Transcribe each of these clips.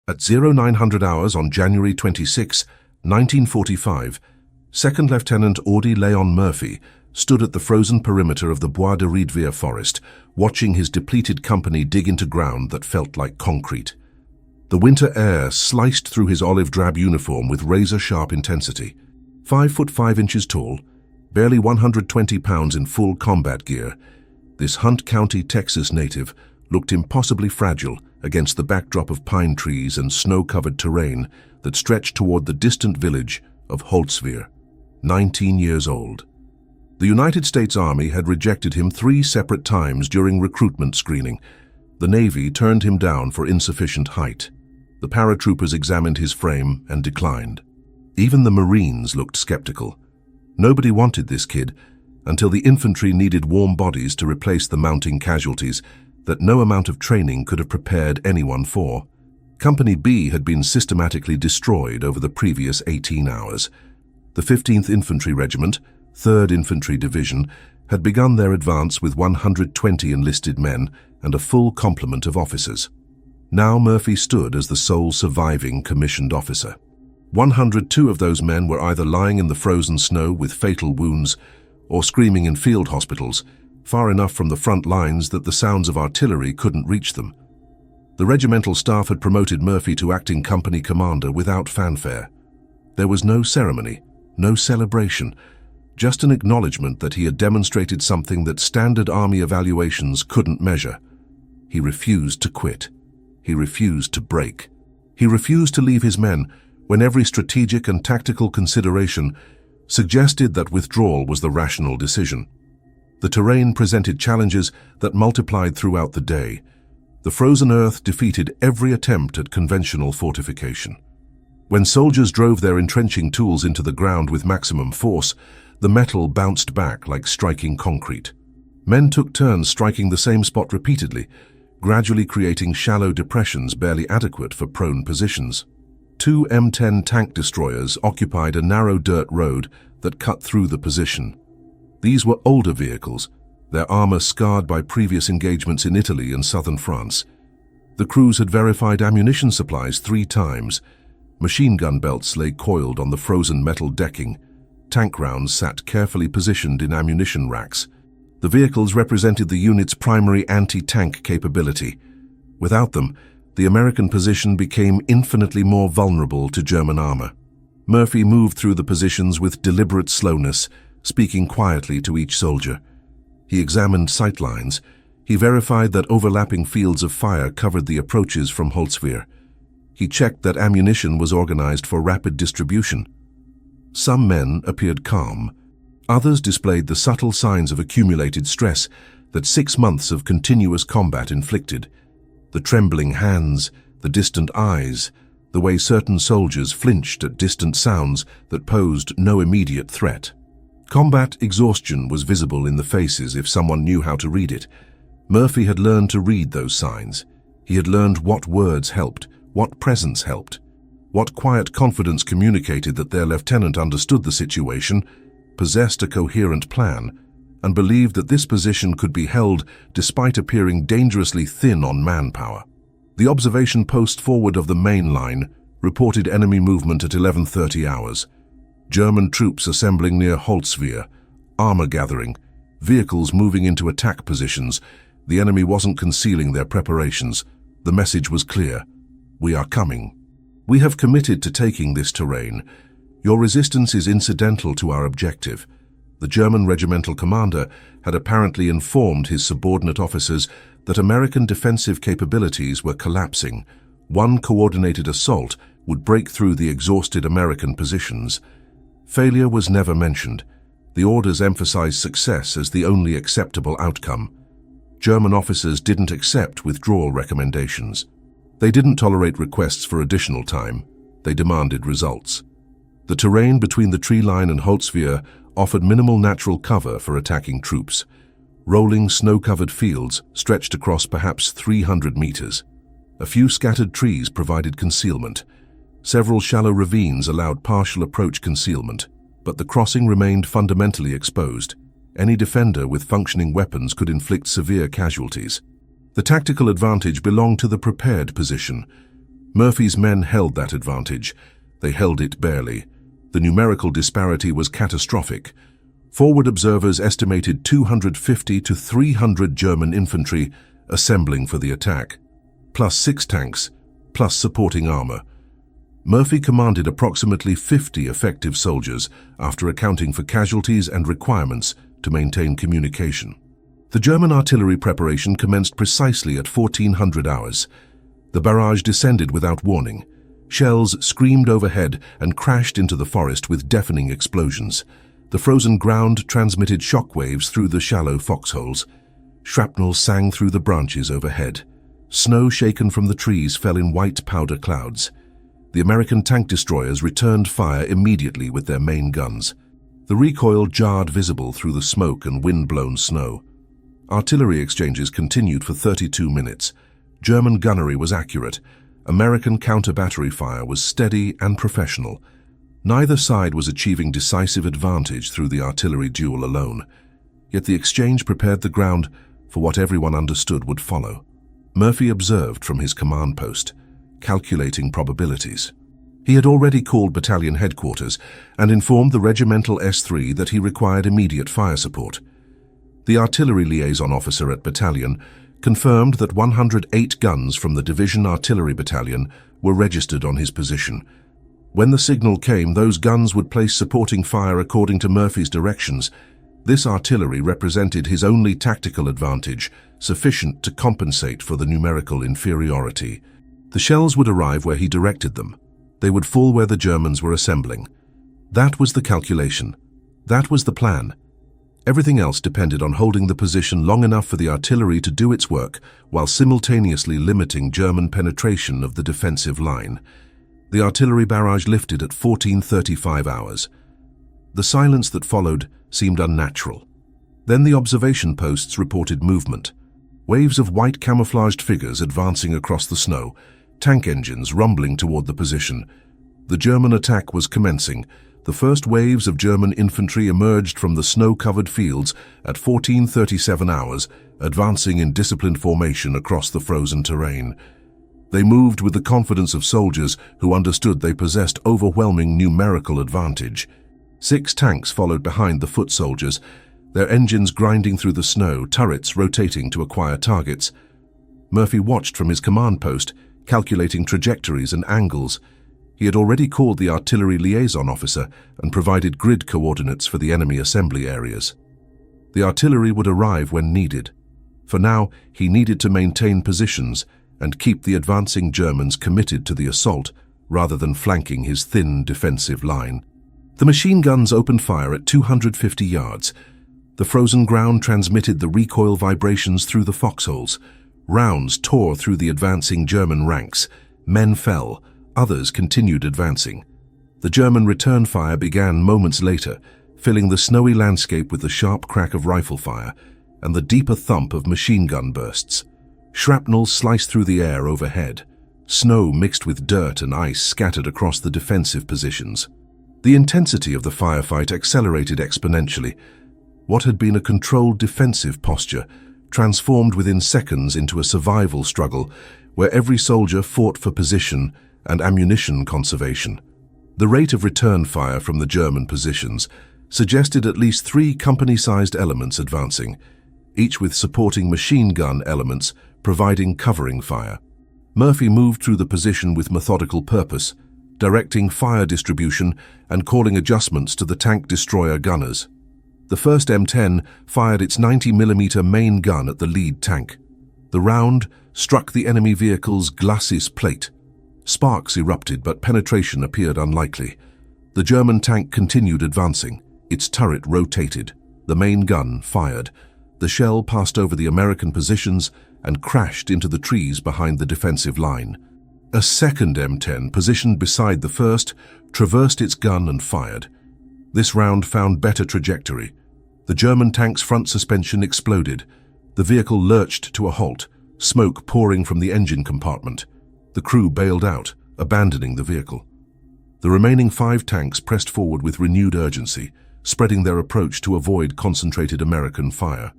At 0900 hours on January 26, 1945, Second Lieutenant Audie Leon Murphy stood at the frozen perimeter of the Bois de Riedveer forest, watching his depleted company dig into ground that felt like concrete. The winter air sliced through his olive-drab uniform with razor-sharp intensity. 5'5" tall, barely 120 pounds in full combat gear, this Hunt County, Texas native looked impossibly fragile against the backdrop of pine trees and snow-covered terrain that stretched toward the distant village of Holtzwihr, 19 years old. The United States Army had rejected him 3 separate times during recruitment screening. The Navy turned him down for insufficient height. The paratroopers examined his frame and declined. Even the Marines looked skeptical. Nobody wanted this kid until the infantry needed warm bodies to replace the mounting casualties that no amount of training could have prepared anyone for. Company B had been systematically destroyed over the previous 18 hours. The 15th Infantry Regiment, 3rd Infantry Division, had begun their advance with 120 enlisted men and a full complement of officers. Now Murphy stood as the sole surviving commissioned officer. 102 of those men were either lying in the frozen snow with fatal wounds or screaming in field hospitals, far enough from the front lines that the sounds of artillery couldn't reach them. The regimental staff had promoted Murphy to acting company commander without fanfare. There was no ceremony, no celebration, just an acknowledgement that he had demonstrated something that standard army evaluations couldn't measure. He refused to quit. He refused to break. He refused to leave his men when every strategic and tactical consideration suggested that withdrawal was the rational decision. The terrain presented challenges that multiplied throughout the day. The frozen earth defeated every attempt at conventional fortification. When soldiers drove their entrenching tools into the ground with maximum force, the metal bounced back like striking concrete. Men took turns striking the same spot repeatedly, gradually creating shallow depressions barely adequate for prone positions. 2 M10 tank destroyers occupied a narrow dirt road that cut through the position. These were older vehicles, their armor scarred by previous engagements in Italy and southern France. The crews had verified ammunition supplies 3 times. Machine gun belts lay coiled on the frozen metal decking. Tank rounds sat carefully positioned in ammunition racks. The vehicles represented the unit's primary anti-tank capability. Without them, the American position became infinitely more vulnerable to German armor. Murphy moved through the positions with deliberate slowness, speaking quietly to each soldier. He examined sightlines. He verified that overlapping fields of fire covered the approaches from Holtzwihr. He checked that ammunition was organized for rapid distribution. Some men appeared calm. Others displayed the subtle signs of accumulated stress that 6 months of continuous combat inflicted. The trembling hands, the distant eyes, the way certain soldiers flinched at distant sounds that posed no immediate threat. Combat exhaustion was visible in the faces if someone knew how to read it. Murphy had learned to read those signs. He had learned what words helped, what presence helped, what quiet confidence communicated that their lieutenant understood the situation, possessed a coherent plan, and believed that this position could be held despite appearing dangerously thin on manpower. The observation post forward of the main line reported enemy movement at 11:30 hours. German troops assembling near Holtzwihr, armor gathering, vehicles moving into attack positions. The enemy wasn't concealing their preparations. The message was clear. We are coming. We have committed to taking this terrain. Your resistance is incidental to our objective. The German regimental commander had apparently informed his subordinate officers that American defensive capabilities were collapsing. One coordinated assault would break through the exhausted American positions. Failure was never mentioned. The orders emphasized success as the only acceptable outcome. German officers didn't accept withdrawal recommendations. They didn't tolerate requests for additional time. They demanded results. The terrain between the tree line and Holtzwihr offered minimal natural cover for attacking troops. Rolling, snow-covered fields stretched across perhaps 300 meters. A few scattered trees provided concealment. Several shallow ravines allowed partial approach concealment, but the crossing remained fundamentally exposed. Any defender with functioning weapons could inflict severe casualties. The tactical advantage belonged to the prepared position. Murphy's men held that advantage. They held it barely. The numerical disparity was catastrophic. Forward observers estimated 250 to 300 German infantry assembling for the attack, plus 6 tanks, plus supporting armor. Murphy commanded approximately 50 effective soldiers after accounting for casualties and requirements to maintain communication. The German artillery preparation commenced precisely at 1400 hours. The barrage descended without warning. Shells screamed overhead and crashed into the forest with deafening explosions. The frozen ground transmitted shock waves through the shallow foxholes. Shrapnel sang through the branches overhead. Snow shaken from the trees fell in white powder clouds. The American tank destroyers returned fire immediately with their main guns. The recoil jarred visible through the smoke and wind-blown snow. Artillery exchanges continued for 32 minutes. German gunnery was accurate. American counter-battery fire was steady and professional. Neither side was achieving decisive advantage through the artillery duel alone. Yet the exchange prepared the ground for what everyone understood would follow. Murphy observed from his command post, calculating probabilities. He had already called battalion headquarters and informed the regimental S3 that he required immediate fire support. The artillery liaison officer at battalion confirmed that 108 guns from the division artillery battalion were registered on his position. When the signal came, those guns would place supporting fire according to Murphy's directions. This artillery represented his only tactical advantage, sufficient to compensate for the numerical inferiority. The shells would arrive where he directed them. They would fall where the Germans were assembling. That was the calculation. That was the plan. Everything else depended on holding the position long enough for the artillery to do its work while simultaneously limiting German penetration of the defensive line. The artillery barrage lifted at 14:35 hours. The silence that followed seemed unnatural. Then the observation posts reported movement. Waves of white camouflaged figures advancing across the snow, tank engines rumbling toward the position. The German attack was commencing. The first waves of German infantry emerged from the snow-covered fields at 14:37 hours, advancing in disciplined formation across the frozen terrain. They moved with the confidence of soldiers who understood they possessed overwhelming numerical advantage. 6 tanks followed behind the foot soldiers, their engines grinding through the snow, turrets rotating to acquire targets. Murphy watched from his command post, calculating trajectories and angles. He had already called the artillery liaison officer and provided grid coordinates for the enemy assembly areas. The artillery would arrive when needed. For now, he needed to maintain positions and keep the advancing Germans committed to the assault rather than flanking his thin defensive line. The machine guns opened fire at 250 yards. The frozen ground transmitted the recoil vibrations through the foxholes. Rounds tore through the advancing German ranks. Men fell. Others continued advancing. The German return fire began moments later, filling the snowy landscape with the sharp crack of rifle fire and the deeper thump of machine gun bursts. Shrapnel sliced through the air overhead. Snow mixed with dirt and ice scattered across the defensive positions. The intensity of the firefight accelerated exponentially. What had been a controlled defensive posture transformed within seconds into a survival struggle where every soldier fought for position and ammunition conservation. The rate of return fire from the German positions suggested at least 3 company-sized elements advancing, each with supporting machine gun elements providing covering fire. Murphy moved through the position with methodical purpose, directing fire distribution and calling adjustments to the tank destroyer gunners. The first M10 fired its 90mm main gun at the lead tank. The round struck the enemy vehicle's glacis plate. Sparks erupted, but penetration appeared unlikely. The German tank continued advancing. Its turret rotated. The main gun fired. The shell passed over the American positions and crashed into the trees behind the defensive line. A second M10, positioned beside the first, traversed its gun and fired. This round found better trajectory. The German tank's front suspension exploded. The vehicle lurched to a halt, smoke pouring from the engine compartment. The crew bailed out, abandoning the vehicle. The remaining 5 tanks pressed forward with renewed urgency, spreading their approach to avoid concentrated American fire.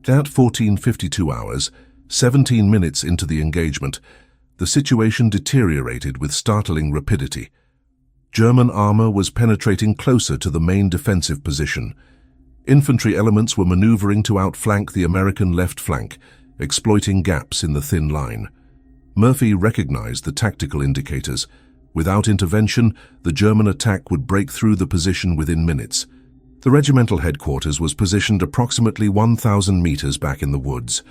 At 14:52 hours, 17 minutes into the engagement, the situation deteriorated with startling rapidity. German armor was penetrating closer to the main defensive position. Infantry elements were maneuvering to outflank the American left flank, exploiting gaps in the thin line. Murphy recognized the tactical indicators. Without intervention, the German attack would break through the position within minutes. The regimental headquarters was positioned approximately 1,000 meters back in the woods.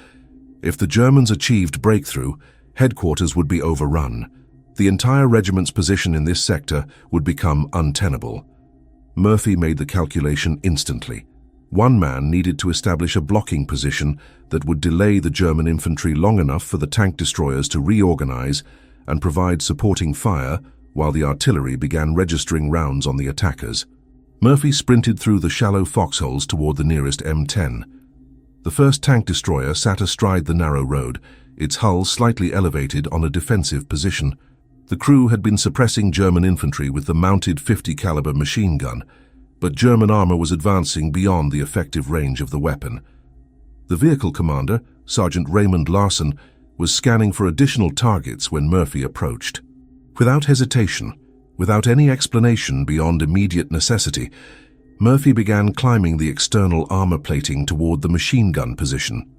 If the Germans achieved breakthrough, headquarters would be overrun. The entire regiment's position in this sector would become untenable. Murphy made the calculation instantly. One man needed to establish a blocking position that would delay the German infantry long enough for the tank destroyers to reorganize and provide supporting fire while the artillery began registering rounds on the attackers. Murphy sprinted through the shallow foxholes toward the nearest M10. The first tank destroyer sat astride the narrow road, its hull slightly elevated on a defensive position. The crew had been suppressing German infantry with the mounted .50 caliber machine gun, but German armor was advancing beyond the effective range of the weapon. The vehicle commander, Sergeant Raymond Larson, was scanning for additional targets when Murphy approached. Without hesitation, without any explanation beyond immediate necessity, Murphy began climbing the external armor plating toward the machine gun position.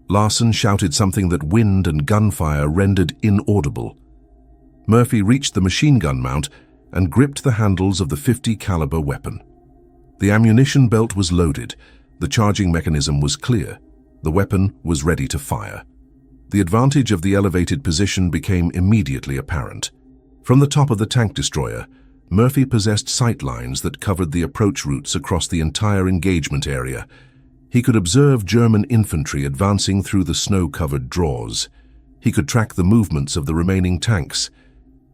Larson shouted something that wind and gunfire rendered inaudible. Murphy reached the machine gun mount and gripped the handles of the .50 caliber weapon. The ammunition belt was loaded, the charging mechanism was clear, the weapon was ready to fire. The advantage of the elevated position became immediately apparent. From the top of the tank destroyer, Murphy possessed sight lines that covered the approach routes across the entire engagement area. He could observe German infantry advancing through the snow-covered draws. He could track the movements of the remaining tanks.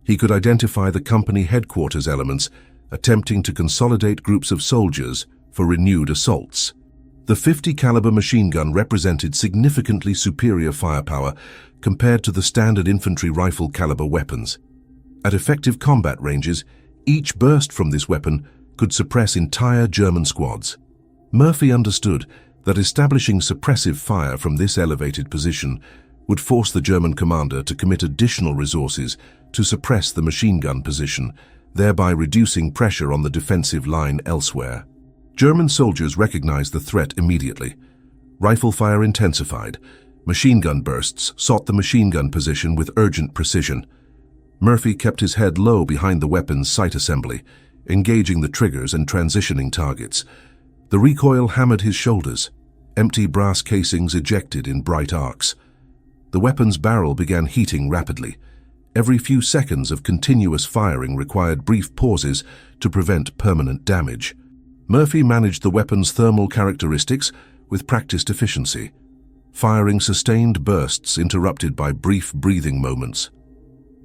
He could identify the company headquarters elements attempting to consolidate groups of soldiers for renewed assaults. The .50 caliber machine gun represented significantly superior firepower compared to the standard infantry rifle caliber weapons. At effective combat ranges, each burst from this weapon could suppress entire German squads. Murphy understood that establishing suppressive fire from this elevated position would force the German commander to commit additional resources to suppress the machine gun position, thereby reducing pressure on the defensive line elsewhere. German soldiers recognized the threat immediately. Rifle fire intensified. Machine gun bursts sought the machine gun position with urgent precision. Murphy kept his head low behind the weapon's sight assembly, engaging the triggers and transitioning targets. The recoil hammered his shoulders. Empty brass casings ejected in bright arcs. The weapon's barrel began heating rapidly. Every few seconds of continuous firing required brief pauses to prevent permanent damage. Murphy managed the weapon's thermal characteristics with practiced efficiency, firing sustained bursts interrupted by brief breathing moments.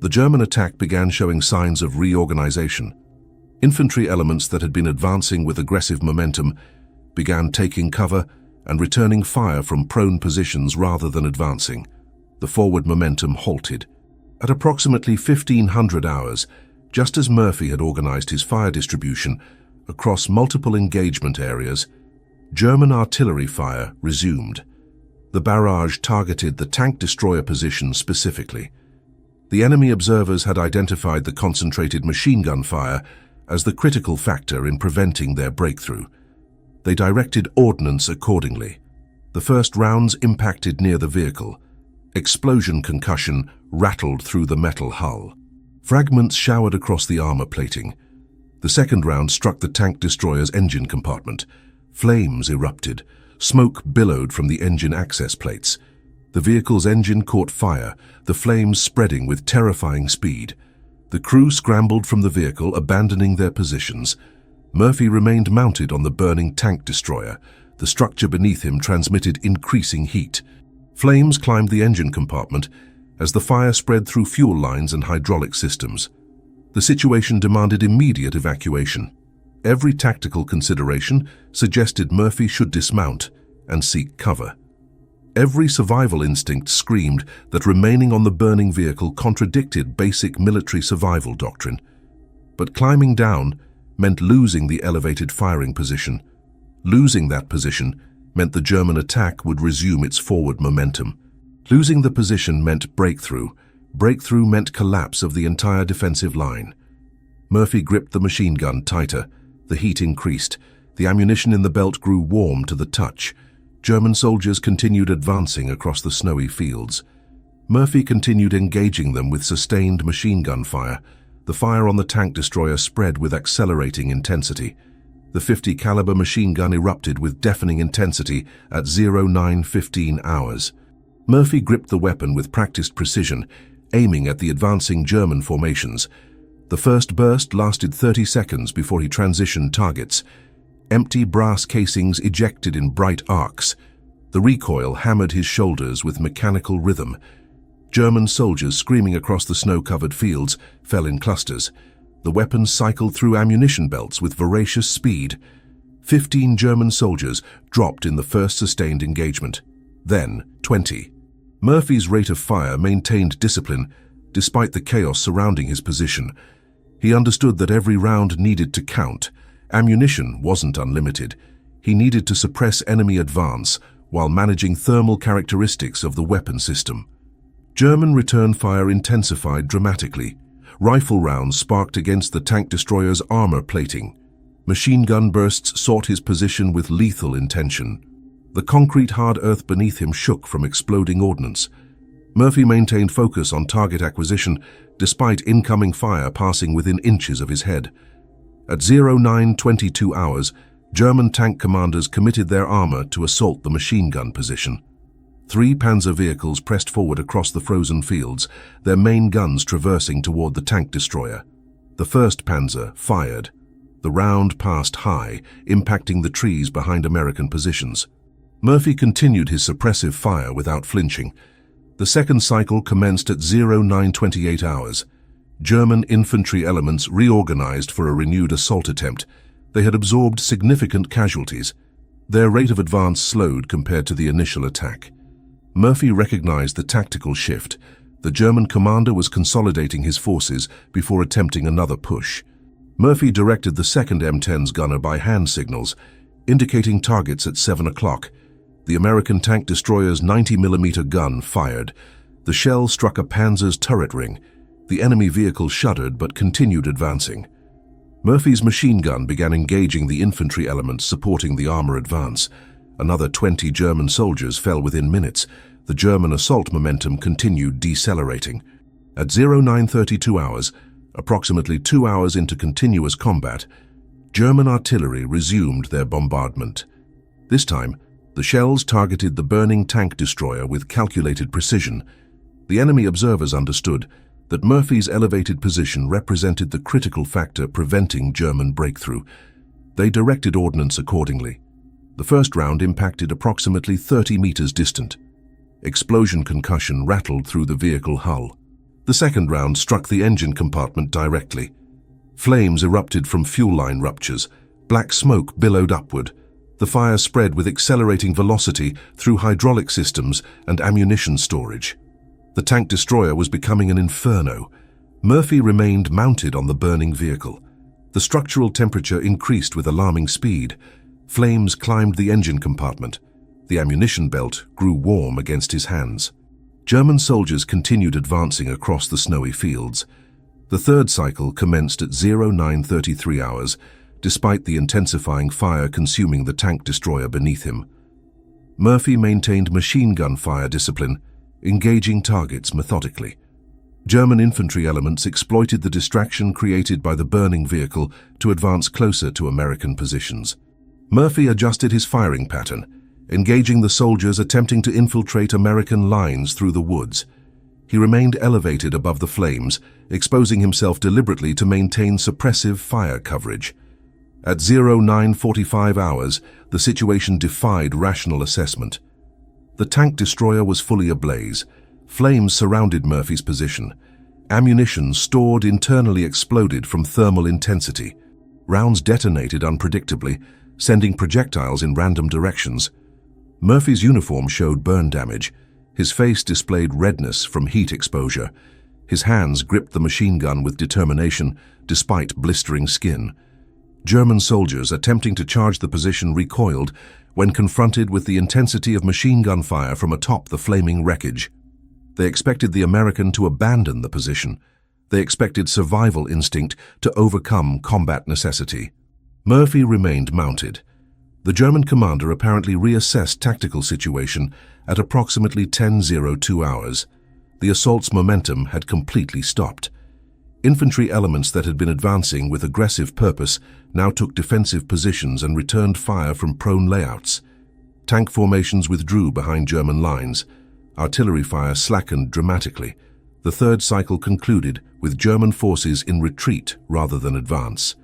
The German attack began showing signs of reorganization. Infantry elements that had been advancing with aggressive momentum began taking cover and returning fire from prone positions rather than advancing. The forward momentum halted. At approximately 1500 hours, just as Murphy had organized his fire distribution across multiple engagement areas, German artillery fire resumed. The barrage targeted the tank destroyer position specifically. The enemy observers had identified the concentrated machine gun fire as the critical factor in preventing their breakthrough. They directed ordnance accordingly. The first rounds impacted near the vehicle. Explosion concussion rattled through the metal hull. Fragments showered across the armor plating. The second round struck the tank destroyer's engine compartment. Flames erupted. Smoke billowed from the engine access plates. The vehicle's engine caught fire, the flames spreading with terrifying speed. The crew scrambled from the vehicle, abandoning their positions. Murphy remained mounted on the burning tank destroyer. The structure beneath him transmitted increasing heat. Flames climbed the engine compartment as the fire spread through fuel lines and hydraulic systems. The situation demanded immediate evacuation. Every tactical consideration suggested Murphy should dismount and seek cover. Every survival instinct screamed that remaining on the burning vehicle contradicted basic military survival doctrine. But climbing down meant losing the elevated firing position. Losing that position meant the German attack would resume its forward momentum. Losing the position meant breakthrough, Breakthrough meant collapse of the entire defensive line. Murphy gripped the machine gun tighter. The heat increased. The ammunition in the belt grew warm to the touch. German soldiers continued advancing across the snowy fields. Murphy continued engaging them with sustained machine gun fire. The fire on the tank destroyer spread with accelerating intensity. The 50 caliber machine gun erupted with deafening intensity at 09:15 hours. Murphy gripped the weapon with practiced precision, aiming at the advancing German formations. The first burst lasted 30 seconds before he transitioned targets. Empty brass casings ejected in bright arcs. The recoil hammered his shoulders with mechanical rhythm. German soldiers screaming across the snow-covered fields fell in clusters. The weapons cycled through ammunition belts with voracious speed. 15 German soldiers dropped in the first sustained engagement. Then 20. Murphy's rate of fire maintained discipline despite the chaos surrounding his position. He understood that every round needed to count. Ammunition wasn't unlimited. He needed to suppress enemy advance while managing thermal characteristics of the weapon system. German return fire intensified dramatically. Rifle rounds sparked against the tank destroyer's armor plating. Machine gun bursts sought his position with lethal intention. The concrete hard earth beneath him shook from exploding ordnance. Murphy maintained focus on target acquisition despite incoming fire passing within inches of his head. At 09:22 hours, German tank commanders committed their armor to assault the machine gun position. 3 panzer vehicles pressed forward across the frozen fields, their main guns traversing toward the tank destroyer. The first panzer fired. The round passed high, impacting the trees behind American positions. Murphy continued his suppressive fire without flinching. The second cycle commenced at 09:28 hours. German infantry elements reorganized for a renewed assault attempt. They had absorbed significant casualties. Their rate of advance slowed compared to the initial attack. Murphy recognized the tactical shift. The German commander was consolidating his forces before attempting another push. Murphy directed the second M10's gunner by hand signals, indicating targets at 7 o'clock. The American tank destroyer's 90mm gun fired. The shell struck a Panzer's turret ring. The enemy vehicle shuddered but continued advancing. Murphy's machine gun began engaging the infantry elements supporting the armor advance. Another 20 German soldiers fell within minutes. The German assault momentum continued decelerating. At 09:32 hours, approximately 2 hours into continuous combat, German artillery resumed their bombardment. This time, the shells targeted the burning tank destroyer with calculated precision. The enemy observers understood that Murphy's elevated position represented the critical factor preventing German breakthrough. They directed ordnance accordingly. The first round impacted approximately 30 meters distant. Explosion concussion rattled through the vehicle hull. The second round struck the engine compartment directly. Flames erupted from fuel line ruptures. Black smoke billowed upward. The fire spread with accelerating velocity through hydraulic systems and ammunition storage. The tank destroyer was becoming an inferno. Murphy remained mounted on the burning vehicle. The structural temperature increased with alarming speed. Flames climbed the engine compartment. The ammunition belt grew warm against his hands. German soldiers continued advancing across the snowy fields. The third cycle commenced at 09:33 hours, despite the intensifying fire consuming the tank destroyer beneath him. Murphy maintained machine gun fire discipline, engaging targets methodically. German infantry elements exploited the distraction created by the burning vehicle to advance closer to American positions. Murphy adjusted his firing pattern, engaging the soldiers attempting to infiltrate American lines through the woods. He remained elevated above the flames, exposing himself deliberately to maintain suppressive fire coverage. At 09:45 hours, the situation defied rational assessment. The tank destroyer was fully ablaze. Flames surrounded Murphy's position. Ammunition stored internally exploded from thermal intensity. Rounds detonated unpredictably, sending projectiles in random directions. Murphy's uniform showed burn damage. His face displayed redness from heat exposure. His hands gripped the machine gun with determination, despite blistering skin. German soldiers attempting to charge the position recoiled when confronted with the intensity of machine gun fire from atop the flaming wreckage. They expected the American to abandon the position. They expected survival instinct to overcome combat necessity. Murphy remained mounted. The German commander apparently reassessed tactical situation at approximately 10:02 hours. The assault's momentum had completely stopped. Infantry elements that had been advancing with aggressive purpose now took defensive positions and returned fire from prone layouts. Tank formations withdrew behind German lines. Artillery fire slackened dramatically. The third cycle concluded with German forces in retreat rather than advance.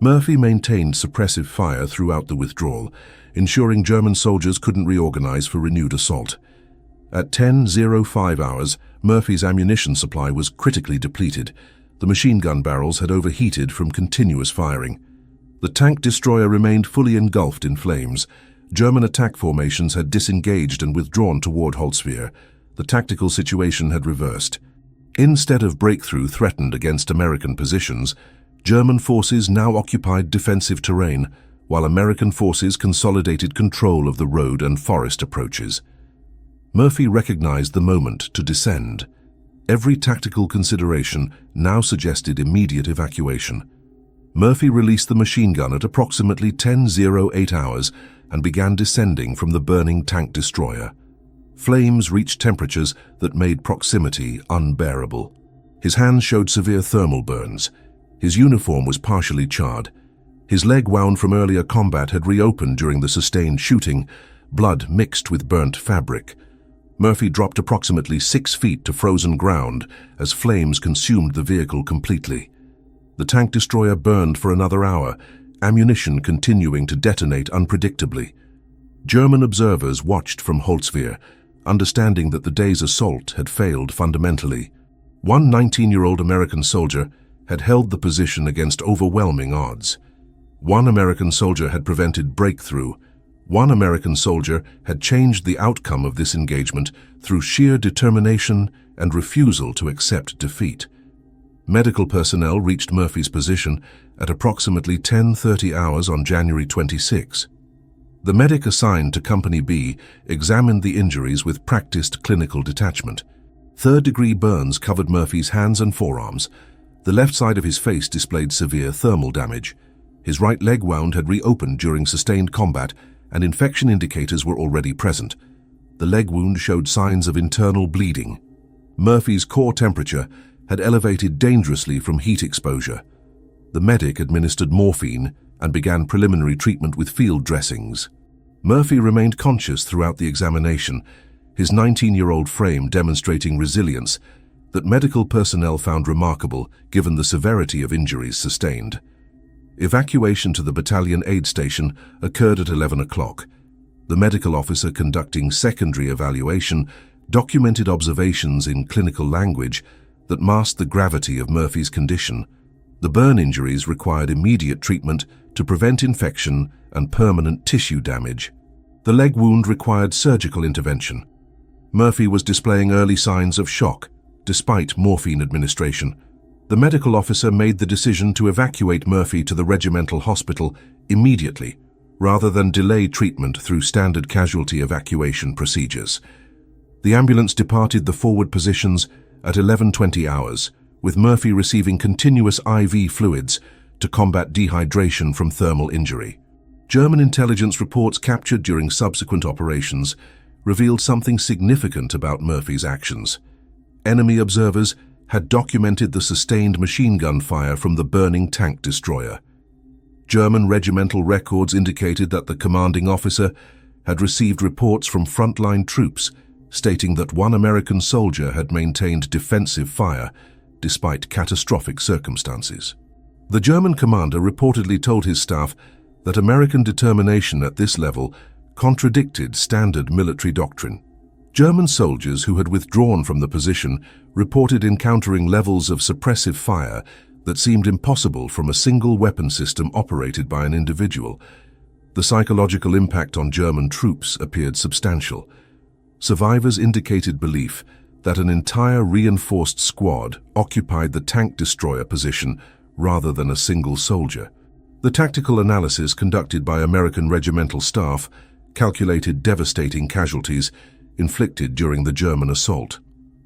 Murphy maintained suppressive fire throughout the withdrawal, ensuring German soldiers couldn't reorganize for renewed assault. At 10:05 hours, Murphy's ammunition supply was critically depleted. The machine gun barrels had overheated from continuous firing. The tank destroyer remained fully engulfed in flames. German attack formations had disengaged and withdrawn toward Holzwehr. The tactical situation had reversed. Instead of breakthrough threatened against American positions, German forces now occupied defensive terrain, while American forces consolidated control of the road and forest approaches. Murphy recognized the moment to descend. Every tactical consideration now suggested immediate evacuation. Murphy released the machine gun at approximately 10:08 hours and began descending from the burning tank destroyer. Flames reached temperatures that made proximity unbearable. His hands showed severe thermal burns. His uniform was partially charred. His leg wound from earlier combat had reopened during the sustained shooting, blood mixed with burnt fabric. Murphy dropped approximately 6 feet to frozen ground as flames consumed the vehicle completely. The tank destroyer burned for another hour, ammunition continuing to detonate unpredictably. German observers watched from Holzwehr, understanding that the day's assault had failed fundamentally. One 19-year-old American soldier had held the position against overwhelming odds. One American soldier had prevented breakthrough. One American soldier had changed the outcome of this engagement through sheer determination and refusal to accept defeat. Medical personnel reached Murphy's position at approximately 10:30 hours on January 26. The medic assigned to Company B examined the injuries with practiced clinical detachment. Third-degree burns covered Murphy's hands and forearms. The left side of his face displayed severe thermal damage. His right leg wound had reopened during sustained combat, and infection indicators were already present. The leg wound showed signs of internal bleeding. Murphy's core temperature had elevated dangerously from heat exposure. The medic administered morphine and began preliminary treatment with field dressings. Murphy remained conscious throughout the examination, his 19-year-old frame demonstrating resilience that medical personnel found remarkable given the severity of injuries sustained. Evacuation to the battalion aid station occurred at 11 o'clock. The medical officer conducting secondary evaluation documented observations in clinical language that masked the gravity of Murphy's condition. The burn injuries required immediate treatment to prevent infection and permanent tissue damage. The leg wound required surgical intervention. Murphy was displaying early signs of shock, despite morphine administration. The medical officer made the decision to evacuate Murphy to the regimental hospital immediately, rather than delay treatment through standard casualty evacuation procedures. The ambulance departed the forward positions at 11:20 hours, with Murphy receiving continuous IV fluids to combat dehydration from thermal injury. German intelligence reports captured during subsequent operations revealed something significant about Murphy's actions. Enemy observers had documented the sustained machine gun fire from the burning tank destroyer. German regimental records indicated that the commanding officer had received reports from frontline troops stating that one American soldier had maintained defensive fire despite catastrophic circumstances. The German commander reportedly told his staff that American determination at this level contradicted standard military doctrine. German soldiers who had withdrawn from the position reported encountering levels of suppressive fire that seemed impossible from a single weapon system operated by an individual. The psychological impact on German troops appeared substantial. Survivors indicated belief that an entire reinforced squad occupied the tank destroyer position rather than a single soldier. The tactical analysis conducted by American regimental staff calculated devastating casualties inflicted during the German assault.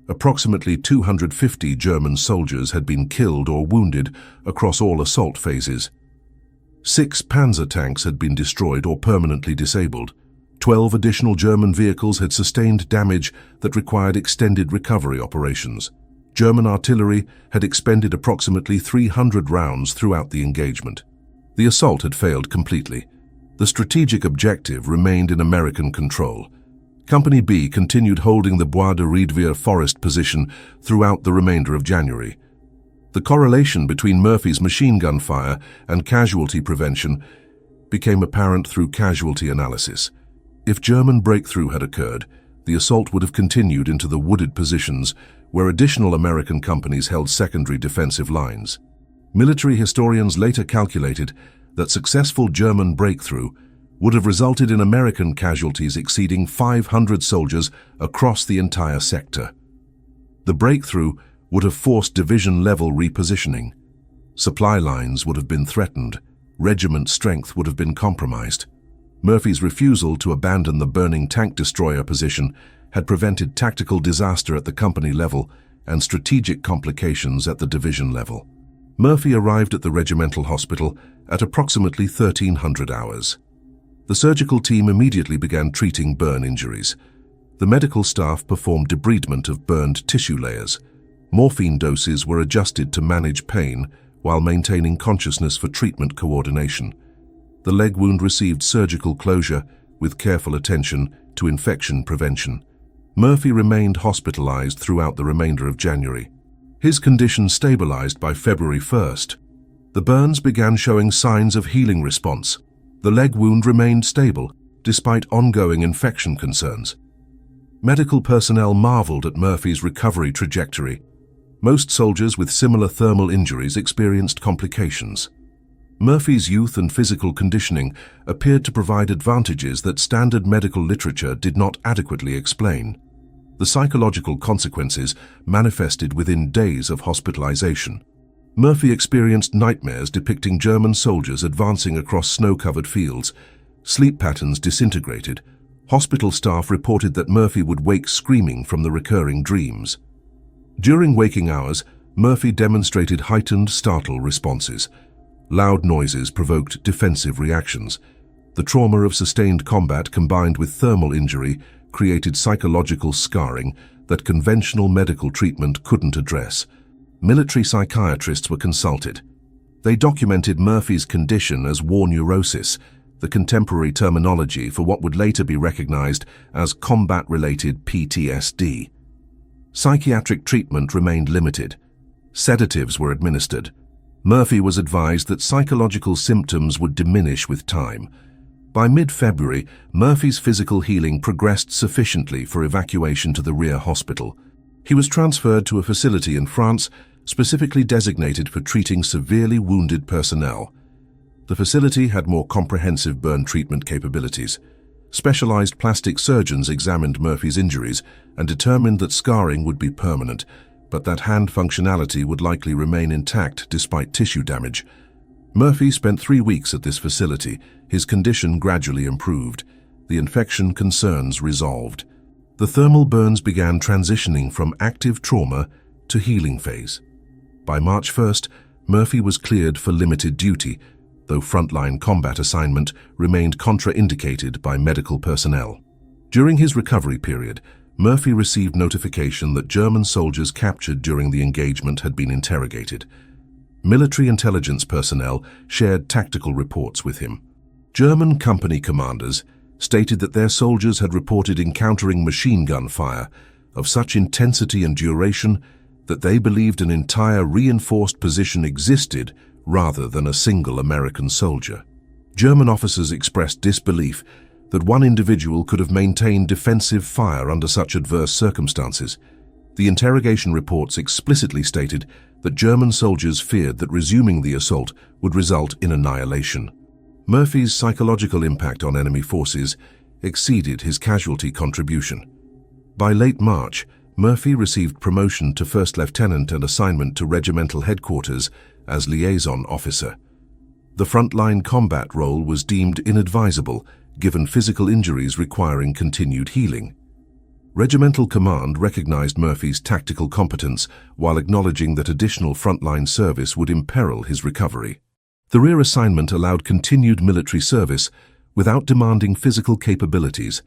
Approximately 250 German soldiers had been killed or wounded across all assault phases. 6 Panzer tanks had been destroyed or permanently disabled. 12 additional German vehicles had sustained damage that required extended recovery operations. German artillery had expended approximately 300 rounds throughout the engagement. The assault had failed completely. The strategic objective remained in American control. Company B continued holding the Bois de Riedvier forest position throughout the remainder of January. The correlation between Murphy's machine gun fire and casualty prevention became apparent through casualty analysis. If German breakthrough had occurred, the assault would have continued into the wooded positions where additional American companies held secondary defensive lines. Military historians later calculated that successful German breakthrough would have resulted in American casualties exceeding 500 soldiers across the entire sector. The breakthrough would have forced division-level repositioning. Supply lines would have been threatened. Regiment strength would have been compromised. Murphy's refusal to abandon the burning tank destroyer position had prevented tactical disaster at the company level and strategic complications at the division level. Murphy arrived at the regimental hospital at approximately 1300 hours. The surgical team immediately began treating burn injuries. The medical staff performed debridement of burned tissue layers. Morphine doses were adjusted to manage pain while maintaining consciousness for treatment coordination. The leg wound received surgical closure with careful attention to infection prevention. Murphy remained hospitalized throughout the remainder of January. His condition stabilized by February 1st. The burns began showing signs of healing response. The leg wound remained stable, despite ongoing infection concerns. Medical personnel marveled at Murphy's recovery trajectory. Most soldiers with similar thermal injuries experienced complications. Murphy's youth and physical conditioning appeared to provide advantages that standard medical literature did not adequately explain. The psychological consequences manifested within days of hospitalization. Murphy experienced nightmares depicting German soldiers advancing across snow-covered fields. Sleep patterns disintegrated. Hospital staff reported that Murphy would wake screaming from the recurring dreams. During waking hours, Murphy demonstrated heightened startle responses. Loud noises provoked defensive reactions. The trauma of sustained combat combined with thermal injury created psychological scarring that conventional medical treatment couldn't address. Military psychiatrists were consulted. They documented Murphy's condition as war neurosis, the contemporary terminology for what would later be recognized as combat-related PTSD. Psychiatric treatment remained limited. Sedatives were administered. Murphy was advised that psychological symptoms would diminish with time. By mid-February, Murphy's physical healing progressed sufficiently for evacuation to the rear hospital. He was transferred to a facility in France specifically designated for treating severely wounded personnel. The facility had more comprehensive burn treatment capabilities. Specialized plastic surgeons examined Murphy's injuries and determined that scarring would be permanent, but that hand functionality would likely remain intact despite tissue damage. Murphy spent 3 weeks at this facility. His condition gradually improved. The infection concerns resolved. The thermal burns began transitioning from active trauma to healing phase. By March 1st, Murphy was cleared for limited duty, though frontline combat assignment remained contraindicated by medical personnel. During his recovery period, Murphy received notification that German soldiers captured during the engagement had been interrogated. Military intelligence personnel shared tactical reports with him. German company commanders stated that their soldiers had reported encountering machine gun fire of such intensity and duration that they believed an entire reinforced position existed rather than a single American soldier. German officers expressed disbelief that one individual could have maintained defensive fire under such adverse circumstances. The interrogation reports explicitly stated that German soldiers feared that resuming the assault would result in annihilation. Murphy's psychological impact on enemy forces exceeded his casualty contribution. By late March, Murphy received promotion to first lieutenant and assignment to regimental headquarters as liaison officer. The frontline combat role was deemed inadvisable given physical injuries requiring continued healing. Regimental Command recognized Murphy's tactical competence while acknowledging that additional frontline service would imperil his recovery. The rear assignment allowed continued military service without demanding physical capabilities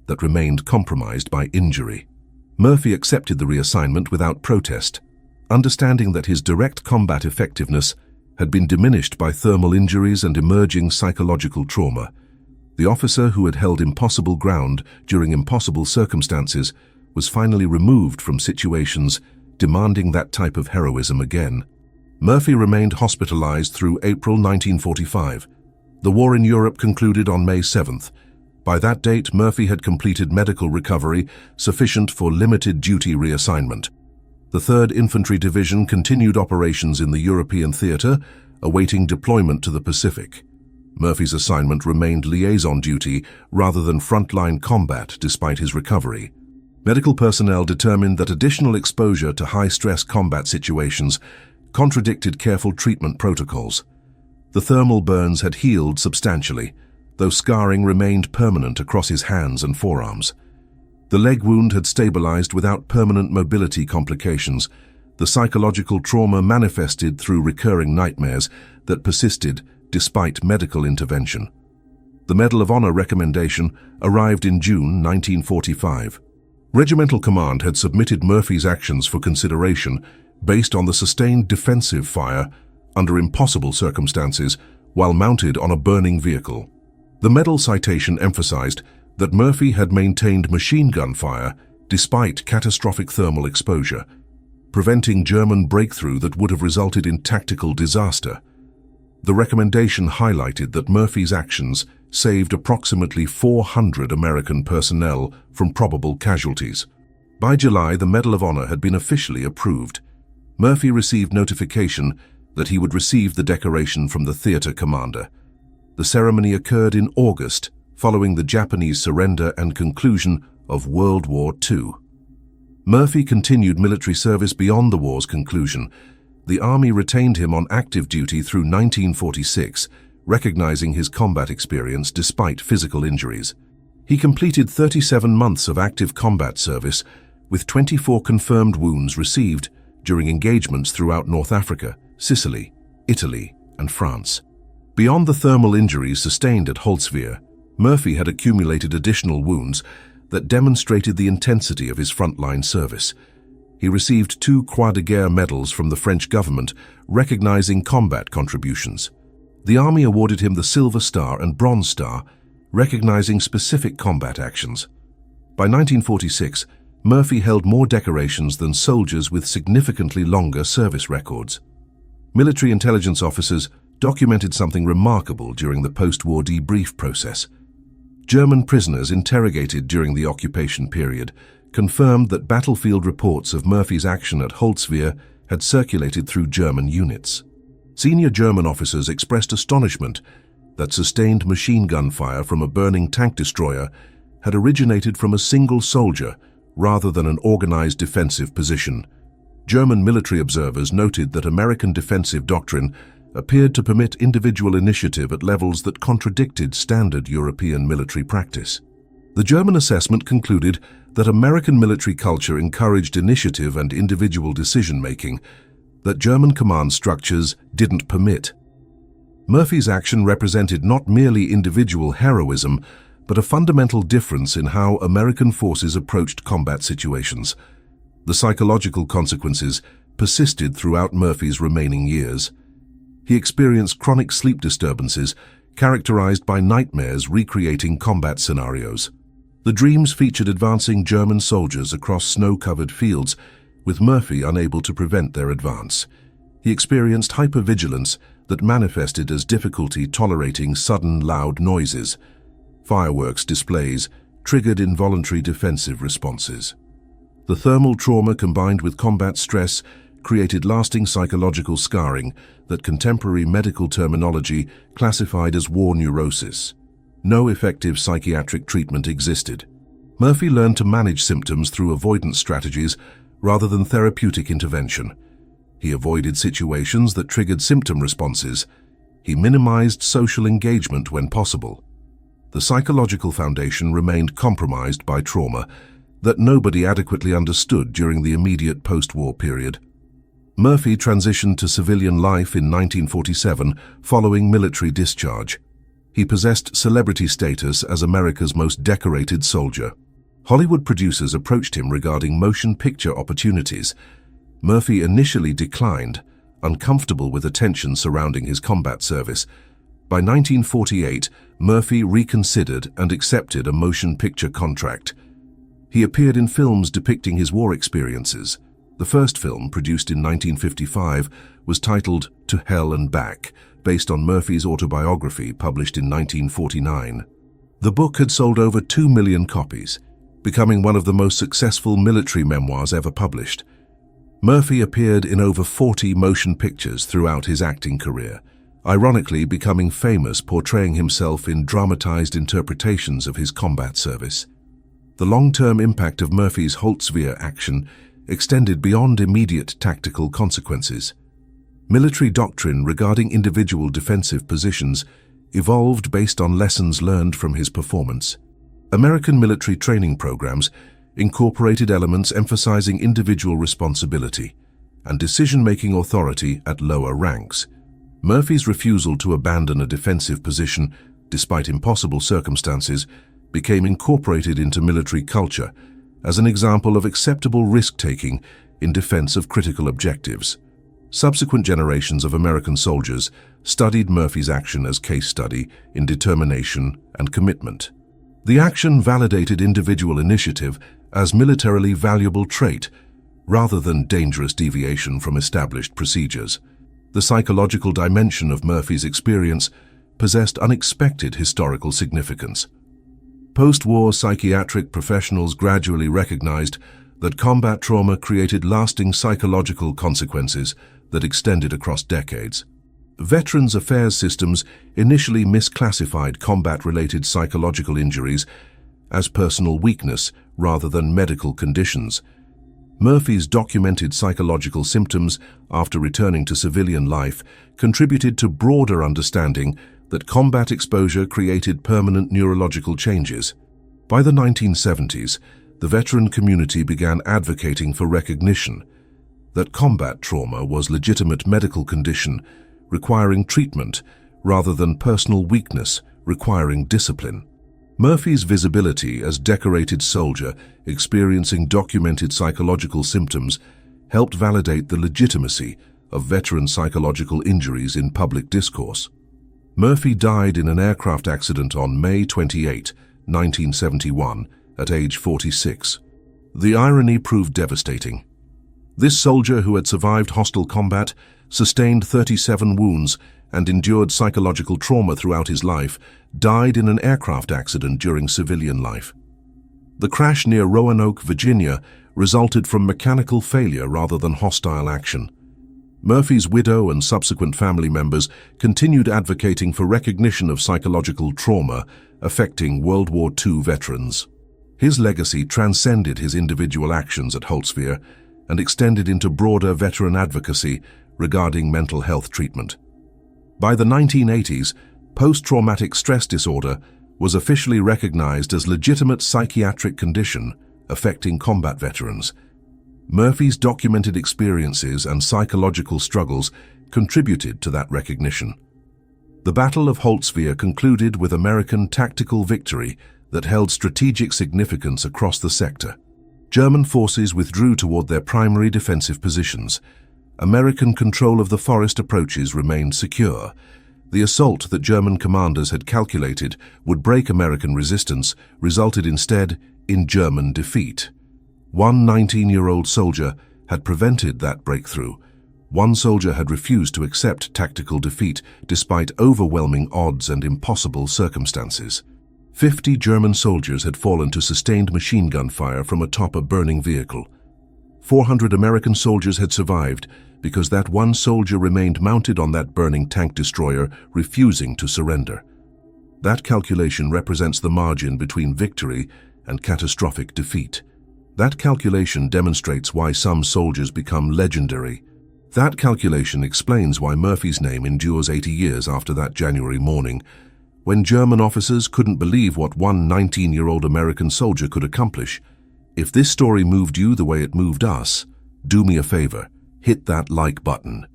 that remained compromised by injury. Murphy accepted the reassignment without protest, understanding that his direct combat effectiveness had been diminished by thermal injuries and emerging psychological trauma. The officer who had held impossible ground during impossible circumstances was finally removed from situations demanding that type of heroism again. Murphy remained hospitalized through April 1945. The war in Europe concluded on May 7th. By that date, Murphy had completed medical recovery sufficient for limited duty reassignment. The 3rd Infantry Division continued operations in the European theater, awaiting deployment to the Pacific. Murphy's assignment remained liaison duty rather than frontline combat despite his recovery. Medical personnel determined that additional exposure to high-stress combat situations contradicted careful treatment protocols. The thermal burns had healed substantially, though scarring remained permanent across his hands and forearms. The leg wound had stabilized without permanent mobility complications. The psychological trauma manifested through recurring nightmares that persisted despite medical intervention. The Medal of Honor recommendation arrived in June 1945. Regimental Command had submitted Murphy's actions for consideration based on the sustained defensive fire under impossible circumstances while mounted on a burning vehicle. The medal citation emphasized that Murphy had maintained machine gun fire despite catastrophic thermal exposure, preventing German breakthrough that would have resulted in tactical disaster. The recommendation highlighted that Murphy's actions saved approximately 400 American personnel from probable casualties. By July, the Medal of Honor had been officially approved. Murphy received notification that he would receive the decoration from the theater commander. The ceremony occurred in August, following the Japanese surrender and conclusion of World War II. Murphy continued military service beyond the war's conclusion. The Army retained him on active duty through 1946, recognizing his combat experience despite physical injuries. He completed 37 months of active combat service, with 24 confirmed wounds received during engagements throughout North Africa, Sicily, Italy, and France. Beyond the thermal injuries sustained at Holtzwihr, Murphy had accumulated additional wounds that demonstrated the intensity of his frontline service. He received 2 Croix de Guerre medals from the French government, recognizing combat contributions. The Army awarded him the Silver Star and Bronze Star, recognizing specific combat actions. By 1946, Murphy held more decorations than soldiers with significantly longer service records. Military intelligence officers documented something remarkable during the post-war debrief process. German prisoners interrogated during the occupation period confirmed that battlefield reports of Murphy's action at Holtzwihr had circulated through German units. Senior German officers expressed astonishment that sustained machine gun fire from a burning tank destroyer had originated from a single soldier rather than an organized defensive position. German military observers noted that American defensive doctrine appeared to permit individual initiative at levels that contradicted standard European military practice. The German assessment concluded that American military culture encouraged initiative and individual decision-making that German command structures didn't permit. Murphy's action represented not merely individual heroism, but a fundamental difference in how American forces approached combat situations. The psychological consequences persisted throughout Murphy's remaining years. He experienced chronic sleep disturbances characterized by nightmares recreating combat scenarios. The dreams featured advancing German soldiers across snow-covered fields, with Murphy unable to prevent their advance. He experienced hypervigilance that manifested as difficulty tolerating sudden loud noises. Fireworks displays triggered involuntary defensive responses. The thermal trauma combined with combat stress created lasting psychological scarring that contemporary medical terminology classified as war neurosis. No effective psychiatric treatment existed. Murphy learned to manage symptoms through avoidance strategies rather than therapeutic intervention. He avoided situations that triggered symptom responses. He minimized social engagement when possible. The psychological foundation remained compromised by trauma. that nobody adequately understood during the immediate post-war period. Murphy transitioned to civilian life in 1947 following military discharge. He possessed celebrity status as America's most decorated soldier. Hollywood producers approached him regarding motion picture opportunities. Murphy initially declined, uncomfortable with attention surrounding his combat service. By 1948, Murphy reconsidered and accepted a motion picture contract. He appeared in films depicting his war experiences. The first film, produced in 1955, was titled To Hell and Back, based on Murphy's autobiography published in 1949. The book had sold over 2 million copies, becoming one of the most successful military memoirs ever published. Murphy appeared in over 40 motion pictures throughout his acting career, ironically becoming famous portraying himself in dramatized interpretations of his combat service. The long-term impact of Murphy's Holtzweier action extended beyond immediate tactical consequences. Military doctrine regarding individual defensive positions evolved based on lessons learned from his performance. American military training programs incorporated elements emphasizing individual responsibility and decision-making authority at lower ranks. Murphy's refusal to abandon a defensive position, despite impossible circumstances, became incorporated into military culture as an example of acceptable risk-taking in defense of critical objectives. Subsequent generations of American soldiers studied Murphy's action as case study in determination and commitment. The action validated individual initiative as militarily valuable trait, rather than dangerous deviation from established procedures. The psychological dimension of Murphy's experience possessed unexpected historical significance. Post-war psychiatric professionals gradually recognized that combat trauma created lasting psychological consequences that extended across decades. Veterans Affairs systems initially misclassified combat-related psychological injuries as personal weakness rather than medical conditions. Murphy's documented psychological symptoms after returning to civilian life contributed to broader understanding that combat exposure created permanent neurological changes. By the 1970s, the veteran community began advocating for recognition that combat trauma was a legitimate medical condition requiring treatment rather than personal weakness requiring discipline. Murphy's visibility as decorated soldier experiencing documented psychological symptoms helped validate the legitimacy of veteran psychological injuries in public discourse. Murphy died in an aircraft accident on May 28, 1971, at age 46. The irony proved devastating. This soldier, who had survived hostile combat, sustained 37 wounds, and endured psychological trauma throughout his life, died in an aircraft accident during civilian life. The crash near Roanoke, Virginia, resulted from mechanical failure rather than hostile action. Murphy's widow and subsequent family members continued advocating for recognition of psychological trauma affecting World War II veterans. His legacy transcended his individual actions at Holtzweier and extended into broader veteran advocacy regarding mental health treatment. By the 1980s, post-traumatic stress disorder was officially recognized as a legitimate psychiatric condition affecting combat veterans. Murphy's documented experiences and psychological struggles contributed to that recognition. The Battle of Holtzweier concluded with American tactical victory that held strategic significance across the sector. German forces withdrew toward their primary defensive positions. American control of the forest approaches remained secure. The assault that German commanders had calculated would break American resistance resulted instead in German defeat. One 19-year-old soldier had prevented that breakthrough. One soldier had refused to accept tactical defeat despite overwhelming odds and impossible circumstances. 50 German soldiers had fallen to sustained machine gun fire from atop a burning vehicle. 400 American soldiers had survived because that one soldier remained mounted on that burning tank destroyer, refusing to surrender. That calculation represents the margin between victory and catastrophic defeat. That calculation demonstrates why some soldiers become legendary. That calculation explains why Murphy's name endures 80 years after that January morning, when German officers couldn't believe what one 19-year-old American soldier could accomplish. If this story moved you the way it moved us, do me a favor, hit that like button.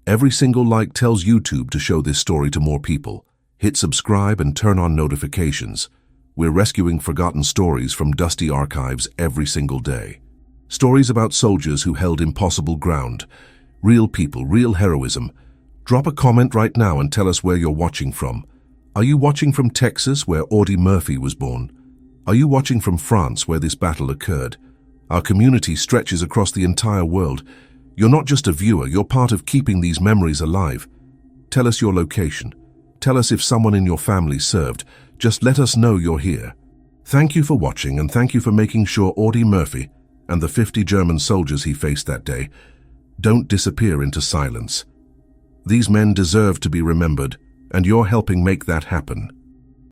Every single like tells YouTube to show this story to more people. Hit subscribe and turn on notifications. We're rescuing forgotten stories from dusty archives every single day. Stories about soldiers who held impossible ground. Real people, real heroism. Drop a comment right now and tell us where you're watching from. Are you watching from Texas, where Audie Murphy was born? Are you watching from France, where this battle occurred? Our community stretches across the entire world. You're not just a viewer, you're part of keeping these memories alive. Tell us your location. Tell us if someone in your family served. Just let us know you're here. Thank you for watching, and thank you for making sure Audie Murphy and the 50 German soldiers he faced that day don't disappear into silence. These men deserve to be remembered, and you're helping make that happen.